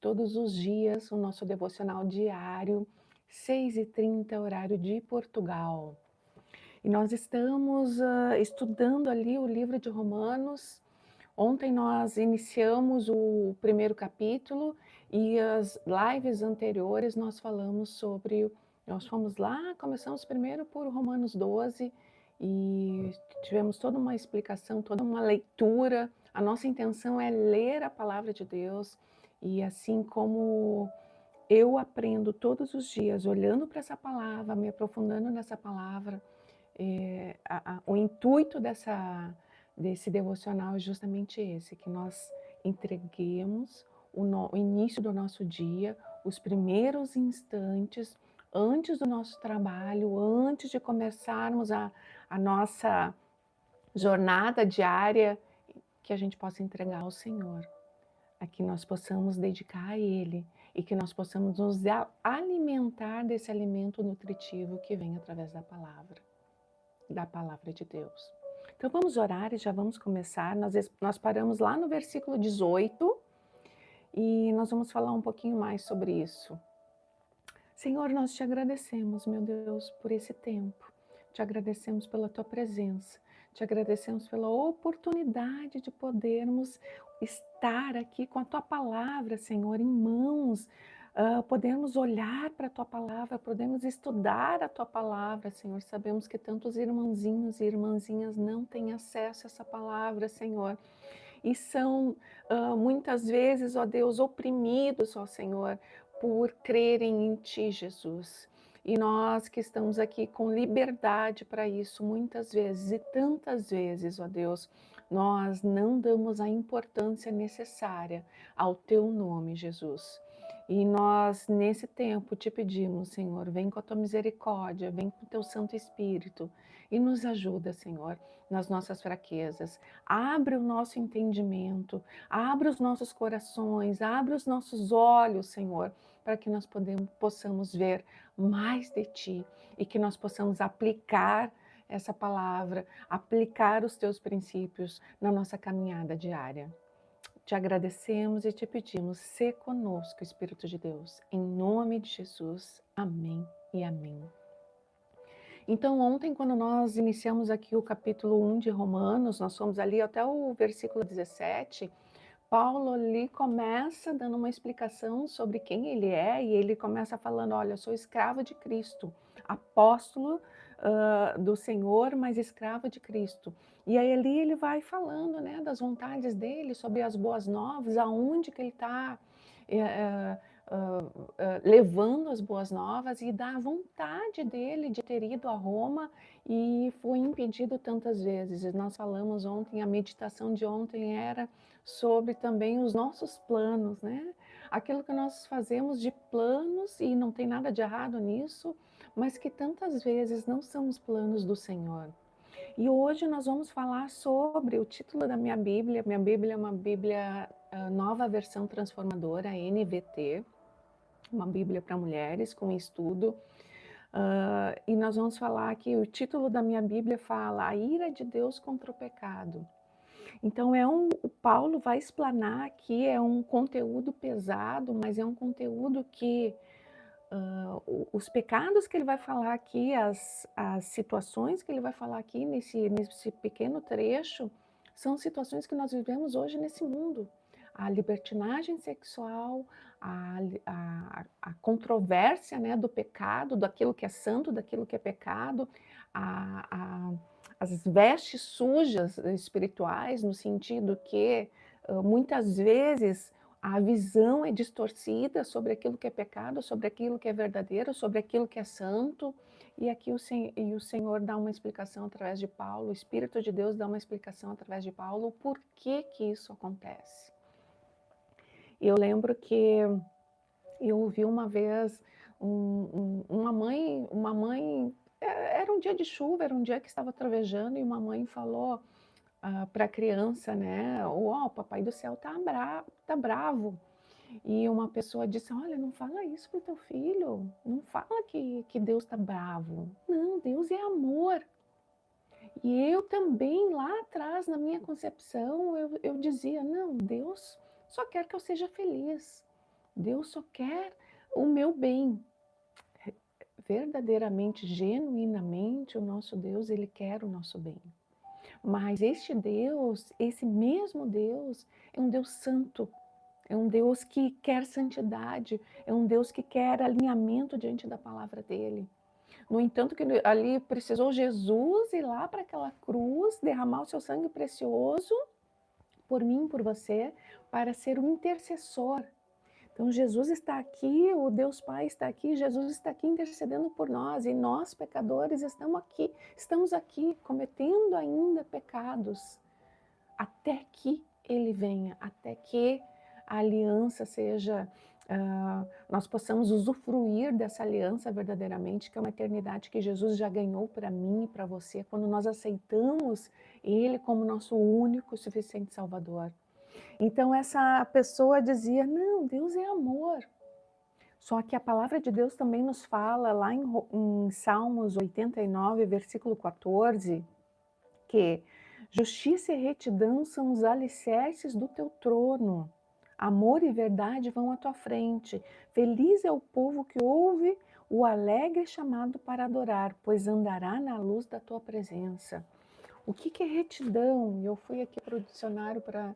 todos os dias, o nosso devocional diário, 6h30, horário de Portugal. E nós estamos estudando ali o livro de Romanos. Ontem nós iniciamos o primeiro capítulo e as lives anteriores nós fomos lá, começamos primeiro por Romanos 12 e tivemos toda uma explicação, toda uma leitura. A nossa intenção é ler a palavra de Deus e assim como eu aprendo todos os dias olhando para essa palavra, me aprofundando nessa palavra, o intuito desse devocional é justamente esse, que nós entreguemos o início do nosso dia, os primeiros instantes, antes do nosso trabalho, antes de começarmos a nossa jornada diária, que a gente possa entregar ao Senhor, a que nós possamos dedicar a Ele e que nós possamos nos alimentar desse alimento nutritivo que vem através da palavra de Deus. Então vamos orar e já vamos começar. Nós paramos lá no versículo 18 e nós vamos falar um pouquinho mais sobre isso. Senhor, nós te agradecemos, meu Deus, por esse tempo. Te agradecemos pela tua presença. Te agradecemos pela oportunidade de podermos estar aqui com a tua palavra, Senhor, em mãos. Podemos olhar para a tua palavra, podemos estudar a tua palavra, Senhor. Sabemos que tantos irmãozinhos e irmãzinhas não têm acesso a essa palavra, Senhor. E são muitas vezes, ó Deus, oprimidos, ó Senhor, por crerem em Ti, Jesus. E nós que estamos aqui com liberdade para isso, muitas vezes e tantas vezes, ó Deus, nós não damos a importância necessária ao Teu nome, Jesus. E nós, nesse tempo, te pedimos, Senhor, vem com a Tua misericórdia, vem com o Teu Santo Espírito e nos ajuda, Senhor, nas nossas fraquezas. Abre o nosso entendimento, abre os nossos corações, abre os nossos olhos, Senhor, para que nós possamos ver mais de Ti e que nós possamos aplicar essa palavra, aplicar os Teus princípios na nossa caminhada diária. Te agradecemos e te pedimos, sê conosco, Espírito de Deus, em nome de Jesus. Amém e amém. Então, ontem, quando nós iniciamos aqui o capítulo 1 de Romanos, nós fomos ali até o versículo 17, Paulo ali começa dando uma explicação sobre quem ele é, e ele começa falando, olha, eu sou escravo de Cristo, apóstolo do Senhor, mas escravo de Cristo. E aí ali ele vai falando, né, das vontades dele, sobre as boas novas, aonde que ele está levando as boas novas e da vontade dele de ter ido a Roma e foi impedido tantas vezes. E nós falamos ontem, a meditação de ontem era sobre também os nossos planos, né? Aquilo que nós fazemos de planos, e não tem nada de errado nisso, mas que tantas vezes não são os planos do Senhor. E hoje nós vamos falar sobre o título da minha Bíblia. Minha Bíblia é uma Bíblia nova versão transformadora, NVT, uma Bíblia para mulheres com estudo. E nós vamos falar que o título da minha Bíblia fala A Ira de Deus contra o Pecado. Então o Paulo vai explanar aqui, é um conteúdo pesado, mas é um conteúdo que os pecados que ele vai falar aqui, as situações que ele vai falar aqui nesse pequeno trecho, são situações que nós vivemos hoje nesse mundo. A libertinagem sexual, a controvérsia, né, do pecado, daquilo que é santo, daquilo que é pecado, as vestes sujas espirituais, no sentido que muitas vezes a visão é distorcida sobre aquilo que é pecado, sobre aquilo que é verdadeiro, sobre aquilo que é santo. E aqui o Senhor dá uma explicação através de Paulo, o Espírito de Deus dá uma explicação através de Paulo, por que isso acontece. Eu lembro que eu ouvi uma vez uma mãe, era um dia de chuva, era um dia que estava trovejando, e uma mãe falou para a criança, né, o papai do céu tá bravo. E uma pessoa disse, olha, não fala isso pro teu filho, não fala que Deus está bravo. Não, Deus é amor. E eu também, lá atrás, na minha concepção, eu dizia, não, Deus só quer que eu seja feliz. Deus só quer o meu bem. Verdadeiramente, genuinamente, o nosso Deus, ele quer o nosso bem. Mas este Deus, esse mesmo Deus, é um Deus santo, é um Deus que quer santidade, é um Deus que quer alinhamento diante da palavra dele. No entanto, que ali precisou Jesus ir lá para aquela cruz, derramar o seu sangue precioso por mim, por você, para ser o intercessor. Então Jesus está aqui, o Deus Pai está aqui, Jesus está aqui intercedendo por nós, e nós pecadores estamos aqui cometendo ainda pecados, até que Ele venha, até que a aliança seja, nós possamos usufruir dessa aliança verdadeiramente, que é uma eternidade que Jesus já ganhou para mim e para você, quando nós aceitamos Ele como nosso único e suficiente Salvador. Então essa pessoa dizia, não, Deus é amor. Só que a palavra de Deus também nos fala lá em Salmos 89, versículo 14, que justiça e retidão são os alicerces do teu trono. Amor e verdade vão à tua frente. Feliz é o povo que ouve o alegre chamado para adorar, pois andará na luz da tua presença. O que é retidão? Eu fui aqui para o dicionário para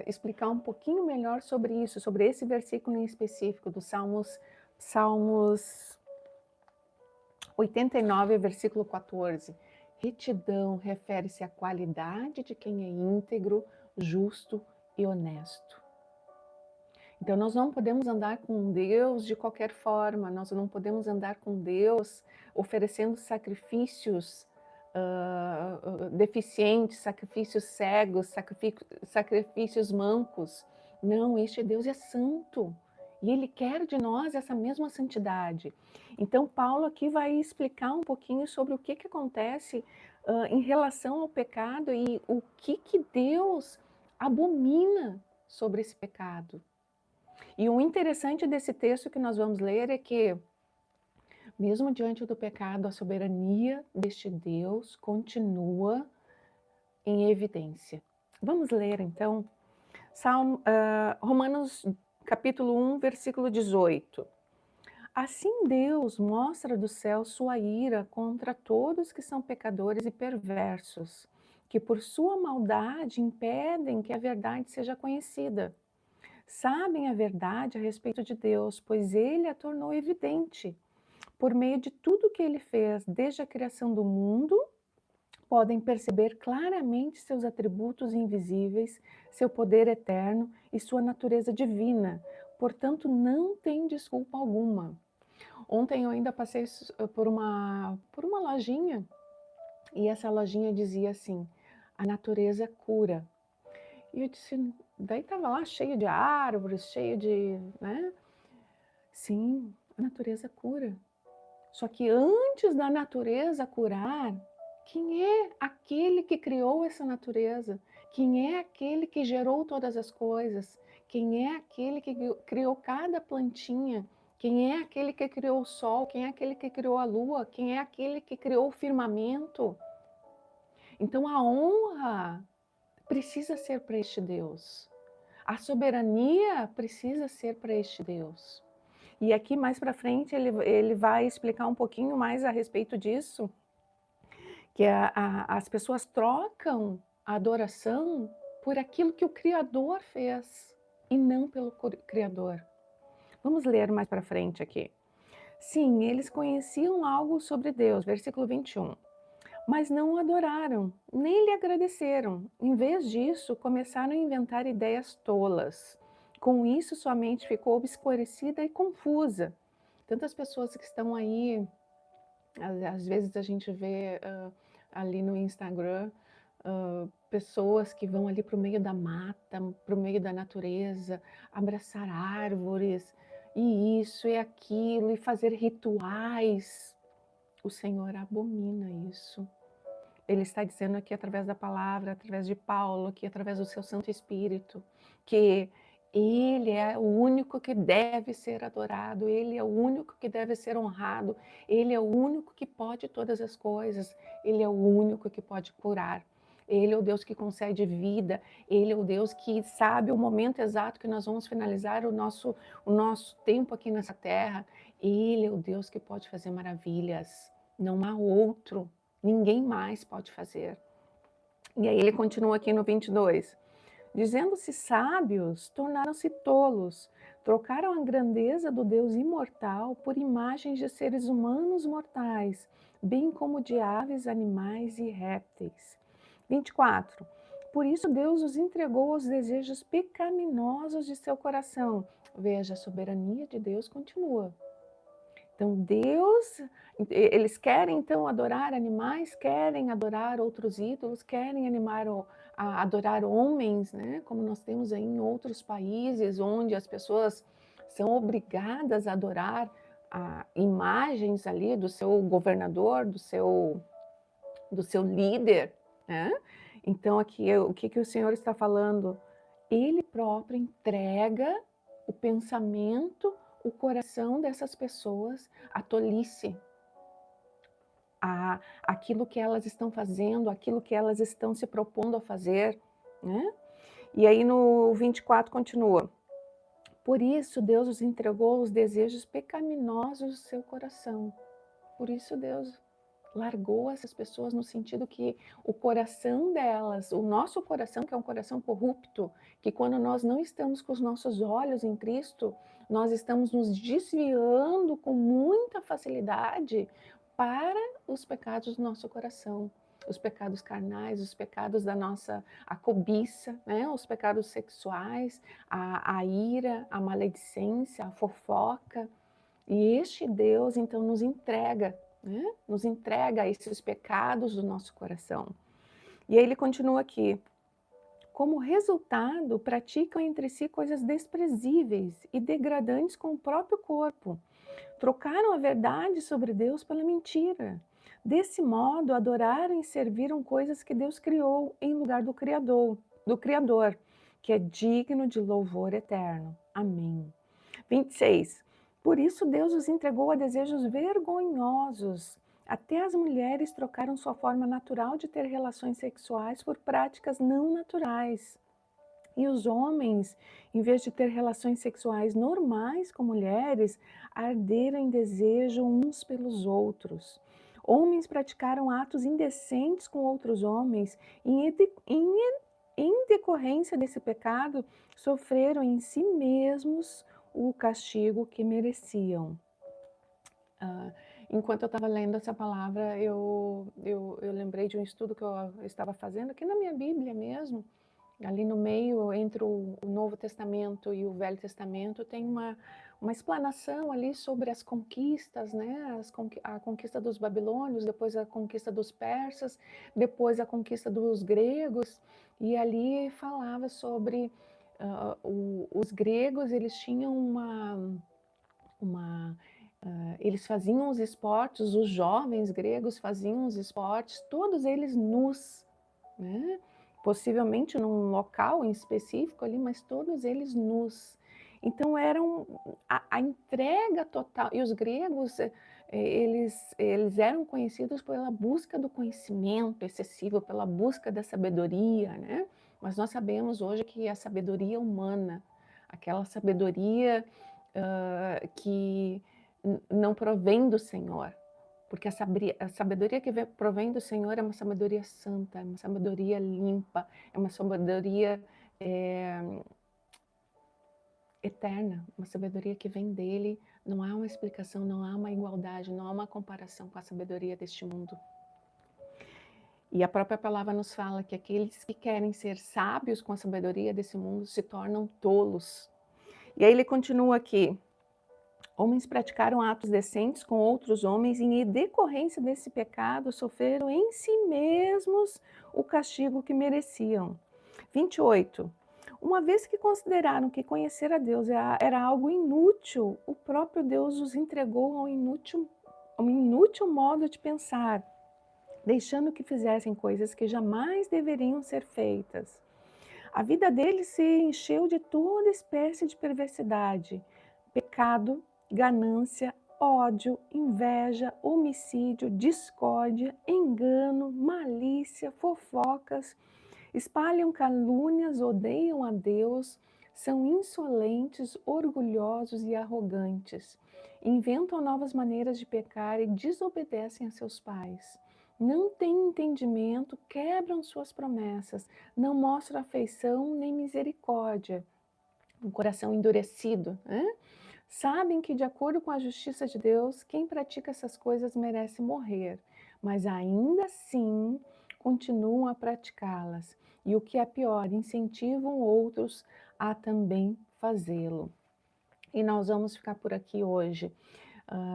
explicar um pouquinho melhor sobre isso, sobre esse versículo em específico, do Salmos 89, versículo 14. Retidão refere-se à qualidade de quem é íntegro, justo e honesto. Então nós não podemos andar com Deus de qualquer forma, nós não podemos andar com Deus oferecendo sacrifícios deficientes, sacrifícios cegos, sacrifícios mancos. Não, este Deus é santo e Ele quer de nós essa mesma santidade. Então Paulo aqui vai explicar um pouquinho sobre o que acontece em relação ao pecado e o que Deus abomina sobre esse pecado. E o interessante desse texto que nós vamos ler é que, mesmo diante do pecado, a soberania deste Deus continua em evidência. Vamos ler então Romanos capítulo 1, versículo 18. Assim Deus mostra do céu sua ira contra todos que são pecadores e perversos, que por sua maldade impedem que a verdade seja conhecida. Sabem a verdade a respeito de Deus, pois Ele a tornou evidente. Por meio de tudo que Ele fez desde a criação do mundo, podem perceber claramente seus atributos invisíveis, seu poder eterno e sua natureza divina. Portanto, não tem desculpa alguma. Ontem eu ainda passei por uma lojinha e essa lojinha dizia assim: a natureza cura. E eu disse, daí estava lá cheio de árvores, cheio de, né? Sim, a natureza cura. Só que antes da natureza curar, quem é aquele que criou essa natureza? Quem é aquele que gerou todas as coisas? Quem é aquele que criou cada plantinha? Quem é aquele que criou o sol? Quem é aquele que criou a lua? Quem é aquele que criou o firmamento? Então a honra precisa ser para este Deus. A soberania precisa ser para este Deus. E aqui mais para frente ele vai explicar um pouquinho mais a respeito disso, que as pessoas trocam a adoração por aquilo que o Criador fez e não pelo Criador. Vamos ler mais para frente aqui. Sim, eles conheciam algo sobre Deus, versículo 21. Mas não o adoraram, nem lhe agradeceram. Em vez disso, começaram a inventar ideias tolas. Com isso, sua mente ficou obscurecida e confusa. Tantas pessoas que estão aí, às vezes a gente vê ali no Instagram, pessoas que vão ali para o meio da mata, para o meio da natureza, abraçar árvores, e isso e aquilo, e fazer rituais. O Senhor abomina isso. Ele está dizendo aqui através da palavra, através de Paulo, aqui através do seu Santo Espírito, que Ele é o único que deve ser adorado, Ele é o único que deve ser honrado, Ele é o único que pode todas as coisas, Ele é o único que pode curar, Ele é o Deus que concede vida, Ele é o Deus que sabe o momento exato que nós vamos finalizar o nosso tempo aqui nessa terra. Ele é o Deus que pode fazer maravilhas. Não há outro, ninguém mais pode fazer. E aí ele continua aqui no 22. Dizendo-se sábios, tornaram-se tolos, trocaram a grandeza do Deus imortal por imagens de seres humanos mortais, bem como de aves, animais e répteis. 24. Por isso Deus os entregou aos desejos pecaminosos de seu coração. Veja, a soberania de Deus continua. Então Deus, eles querem então adorar animais, querem adorar outros ídolos, querem adorar homens, né? Como nós temos aí em outros países, onde as pessoas são obrigadas a adorar imagens ali do seu governador, do seu líder, né? Então aqui o que o Senhor está falando? Ele próprio entrega o pensamento, o coração dessas pessoas à tolice, aquilo que elas estão fazendo, aquilo que elas estão se propondo a fazer, né? E aí no 24 continua. Por isso Deus os entregou os desejos pecaminosos do seu coração. Por isso Deus largou essas pessoas no sentido que o coração delas, o nosso coração, que é um coração corrupto, que quando nós não estamos com os nossos olhos em Cristo, nós estamos nos desviando com muita facilidade para os pecados do nosso coração. Os pecados carnais, os pecados a cobiça, né? Os pecados sexuais, a ira, a maledicência, a fofoca. E este Deus, então, nos entrega, né? Nos entrega esses pecados do nosso coração. E aí ele continua aqui. Como resultado, praticam entre si coisas desprezíveis e degradantes com o próprio corpo. Trocaram a verdade sobre Deus pela mentira. Desse modo, adoraram e serviram coisas que Deus criou em lugar do Criador, que é digno de louvor eterno. Amém. 26. Por isso Deus os entregou a desejos vergonhosos. Até as mulheres trocaram sua forma natural de ter relações sexuais por práticas não naturais. E os homens, em vez de ter relações sexuais normais com mulheres, arderam em desejo uns pelos outros. Homens praticaram atos indecentes com outros homens e, em decorrência desse pecado, sofreram em si mesmos o castigo que mereciam. Enquanto eu estava lendo essa palavra, eu lembrei de um estudo que eu estava fazendo aqui na minha Bíblia mesmo. Ali no meio, entre o Novo Testamento e o Velho Testamento, tem uma explanação ali sobre as conquistas, né? A conquista dos babilônios, depois a conquista dos persas, depois a conquista dos gregos, e ali falava sobre os gregos, eles tinham eles faziam os esportes, os jovens gregos faziam os esportes, todos eles nus, né? Possivelmente num local em específico ali, mas todos eles nus. Então eram a entrega total. E os gregos, eles eram conhecidos pela busca do conhecimento excessivo, pela busca da sabedoria, né? Mas nós sabemos hoje que a sabedoria humana, aquela sabedoria que não provém do Senhor, porque a sabedoria que provém do Senhor é uma sabedoria santa, é uma sabedoria limpa, é uma sabedoria eterna, uma sabedoria que vem dele. Não há uma explicação, não há uma igualdade, não há uma comparação com a sabedoria deste mundo. E a própria palavra nos fala que aqueles que querem ser sábios com a sabedoria desse mundo se tornam tolos. E aí ele continua aqui. Homens praticaram atos decentes com outros homens e, em decorrência desse pecado, sofreram em si mesmos o castigo que mereciam. 28. Uma vez que consideraram que conhecer a Deus era algo inútil, o próprio Deus os entregou a um inútil modo de pensar, deixando que fizessem coisas que jamais deveriam ser feitas. A vida deles se encheu de toda espécie de perversidade, pecado, ganância, ódio, inveja, homicídio, discórdia, engano, malícia, fofocas, espalham calúnias, odeiam a Deus, são insolentes, orgulhosos e arrogantes. Inventam novas maneiras de pecar e desobedecem a seus pais. Não têm entendimento, quebram suas promessas, não mostram afeição nem misericórdia. Um coração endurecido, né? Sabem que, de acordo com a justiça de Deus, quem pratica essas coisas merece morrer, mas ainda assim continuam a praticá-las. E o que é pior, incentivam outros a também fazê-lo. E nós vamos ficar por aqui hoje.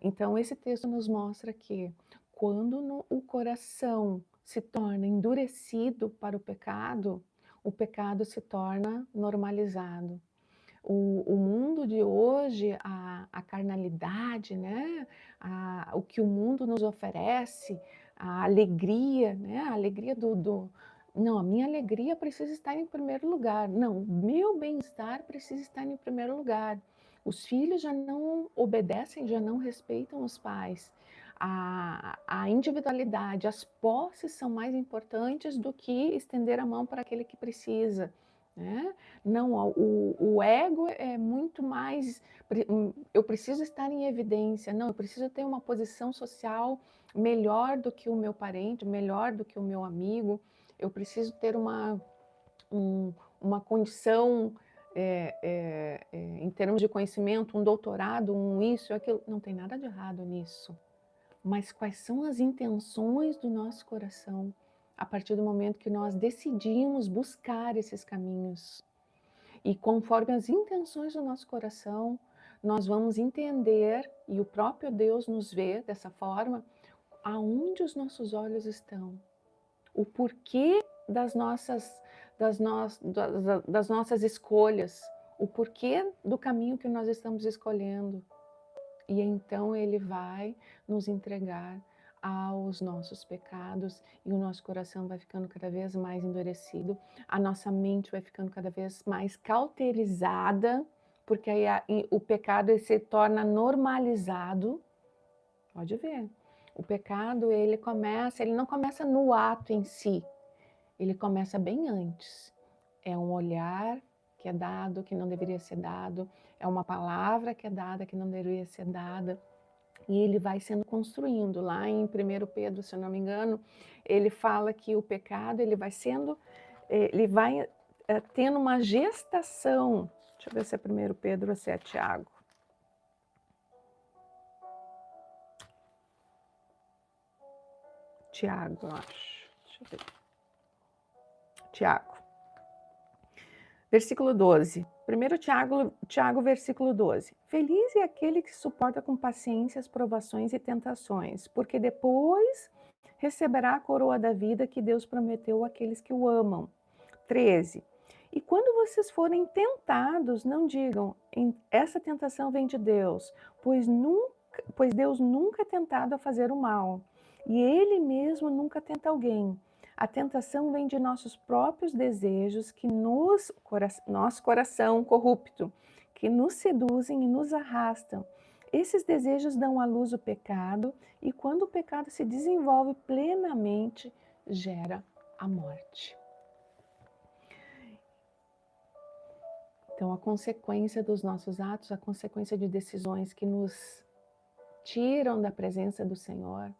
Então, esse texto nos mostra que quando o coração se torna endurecido para o pecado se torna normalizado. O mundo de hoje, a carnalidade, né? O que o mundo nos oferece, a alegria, né? A alegria Não, a minha alegria precisa estar em primeiro lugar. Não, o meu bem-estar precisa estar em primeiro lugar. Os filhos já não obedecem, já não respeitam os pais. A individualidade, as posses são mais importantes do que estender a mão para aquele que precisa, né? Não, o ego é muito mais. Eu preciso estar em evidência, não, eu preciso ter uma posição social melhor do que o meu parente, melhor do que o meu amigo, eu preciso ter uma condição em termos de conhecimento, um doutorado, um isso, aquilo. Não tem nada de errado nisso. Mas quais são as intenções do nosso coração a partir do momento que nós decidimos buscar esses caminhos? E conforme as intenções do nosso coração, nós vamos entender, e o próprio Deus nos vê dessa forma, aonde os nossos olhos estão, o porquê das nossas escolhas, o porquê do caminho que nós estamos escolhendo. E então Ele vai nos entregar aos nossos pecados e o nosso coração vai ficando cada vez mais endurecido, a nossa mente vai ficando cada vez mais cauterizada, porque aí o pecado se torna normalizado. Pode ver, o pecado ele não começa no ato em si, ele começa bem antes. É um olhar que é dado, que não deveria ser dado, é uma palavra que é dada, que não deveria ser dada, e ele vai sendo construindo. Lá em 1 Pedro, se eu não me engano, ele fala que o pecado, ele vai tendo uma gestação. Deixa eu ver se é 1 Pedro ou se é Tiago. Tiago, eu acho. Deixa eu ver. Tiago. Versículo 12. 1 Tiago, versículo 12. Feliz é aquele que suporta com paciência as provações e tentações, porque depois receberá a coroa da vida que Deus prometeu àqueles que o amam. 13. E quando vocês forem tentados, não digam, essa tentação vem de Deus, pois Deus nunca é tentado a fazer o mal, e Ele mesmo nunca tenta alguém. A tentação vem de nossos próprios desejos, nosso coração corrupto, que nos seduzem e nos arrastam. Esses desejos dão à luz o pecado, e quando o pecado se desenvolve plenamente, gera a morte. Então, a consequência dos nossos atos, a consequência de decisões que nos tiram da presença do Senhor,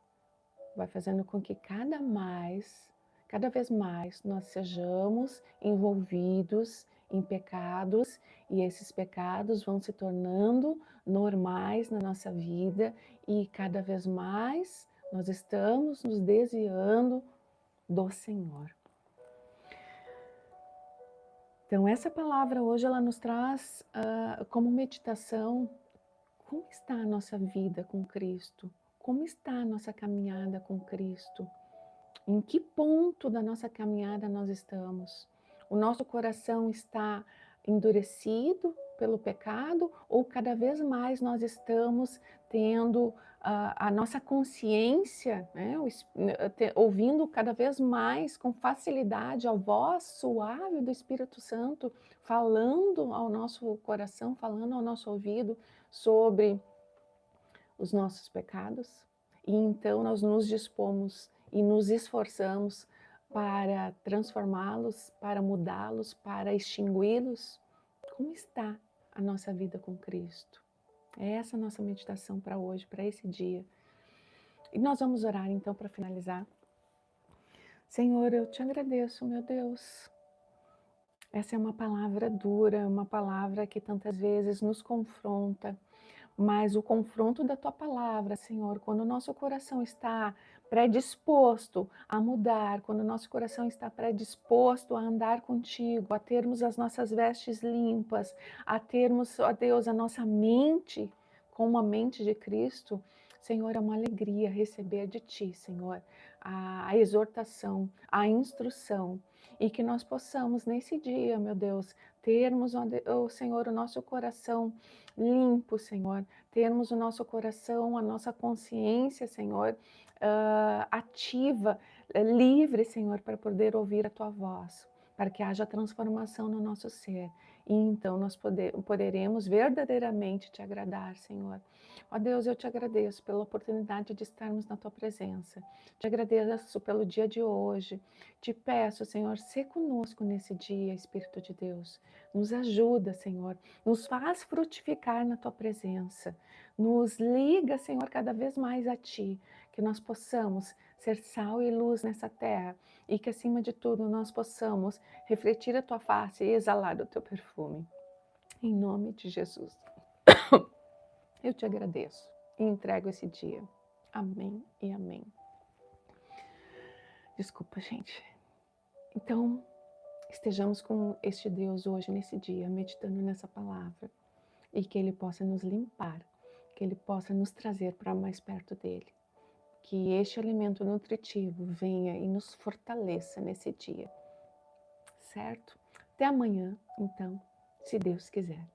vai fazendo com que cada vez mais, nós sejamos envolvidos em pecados, e esses pecados vão se tornando normais na nossa vida, e cada vez mais nós estamos nos desviando do Senhor. Então, essa palavra hoje, ela nos traz como meditação, como está a nossa vida com Cristo? Como está a nossa caminhada com Cristo? Em que ponto da nossa caminhada nós estamos? O nosso coração está endurecido pelo pecado, ou cada vez mais nós estamos tendo a nossa consciência, né, ouvindo cada vez mais com facilidade a voz suave do Espírito Santo, falando ao nosso coração, falando ao nosso ouvido sobre os nossos pecados, e então nós nos dispomos e nos esforçamos para transformá-los, para mudá-los, para extingui-los. Como está a nossa vida com Cristo? É essa a nossa meditação para hoje, para esse dia. E nós vamos orar então para finalizar. Senhor, eu te agradeço, meu Deus. Essa é uma palavra dura, uma palavra que tantas vezes nos confronta, mas o confronto da tua palavra, Senhor, quando o nosso coração está predisposto a mudar, quando o nosso coração está predisposto a andar contigo, a termos as nossas vestes limpas, a termos, ó Deus, a nossa mente como a mente de Cristo, Senhor, é uma alegria receber de ti, Senhor, a exortação, a instrução, e que nós possamos nesse dia, meu Deus, termos, ó Senhor, o nosso coração limpo, Senhor, termos o nosso coração, a nossa consciência, Senhor, ativa, livre, Senhor, para poder ouvir a tua voz, para que haja transformação no nosso ser. E então nós poderemos verdadeiramente te agradar, Senhor. Ó Deus, eu te agradeço pela oportunidade de estarmos na tua presença. Te agradeço pelo dia de hoje. Te peço, Senhor, se conosco nesse dia, Espírito de Deus. Nos ajuda, Senhor. Nos faz frutificar na tua presença. Nos liga, Senhor, cada vez mais a ti. Que nós possamos ser sal e luz nessa terra. E que, acima de tudo, nós possamos refletir a tua face e exalar o teu perfume. Em nome de Jesus. Eu te agradeço e entrego esse dia. Amém e amém. Desculpa, gente. Então, estejamos com este Deus hoje, nesse dia, meditando nessa palavra. E que Ele possa nos limpar, que Ele possa nos trazer para mais perto dEle. Que este alimento nutritivo venha e nos fortaleça nesse dia. Certo? Até amanhã, então, se Deus quiser.